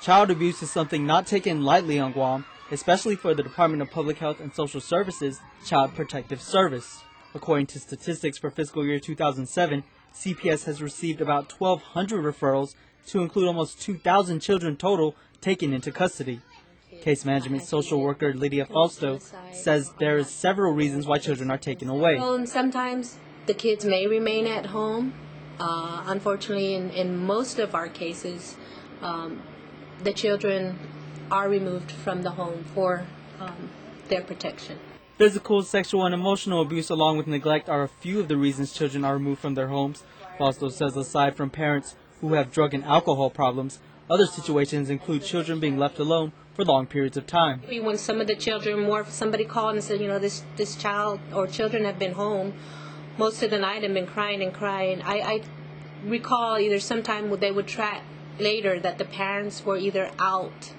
Child abuse is something not taken lightly on Guam, especially for the Department of Public Health and Social Services Child Protective Service. According to statistics for fiscal year 2007, CPS has received about 1,200 referrals to include almost 2,000 children total taken into custody. Case management social worker Lydia Fausto says there are several reasons why children are taken away. Well, and sometimes the kids may remain at home. Unfortunately, in most of our cases, the children are removed from the home for their protection. Physical, sexual, and emotional abuse along with neglect are a few of the reasons children are removed from their homes. Fausto says aside from parents who have drug and alcohol problems, other situations include children being left alone for long periods of time. When some of the children, somebody called and said, this child or children have been home most of the night and been crying and crying. I recall either sometime they would track later that the parents were either out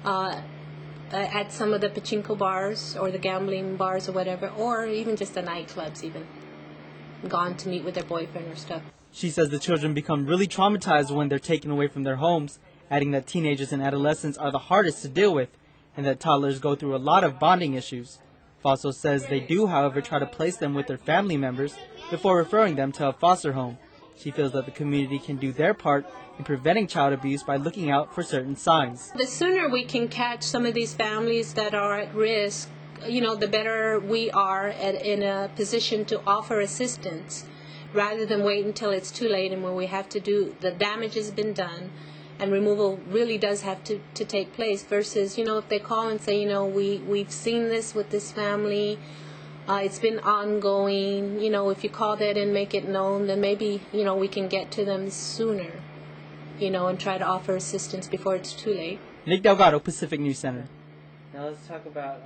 at some of the pachinko bars or the gambling bars or whatever, or even just the nightclubs even, gone to meet with their boyfriend or stuff. She says the children become really traumatized when they're taken away from their homes, adding that teenagers and adolescents are the hardest to deal with and that toddlers go through a lot of bonding issues. Fausto says they do, however, try to place them with their family members before referring them to a foster home. She feels that the community can do their part in preventing child abuse by looking out for certain signs. The sooner we can catch some of these families that are at risk, the better we are in a position to offer assistance rather than wait until it's too late and when we have to do, the damage has been done and removal really does have to take place versus, if they call and say, we've seen this with this family, it's been ongoing, if you call that and make it known, then maybe, we can get to them sooner, and try to offer assistance before it's too late. Nick Delgado, Pacific News Center. Now let's talk about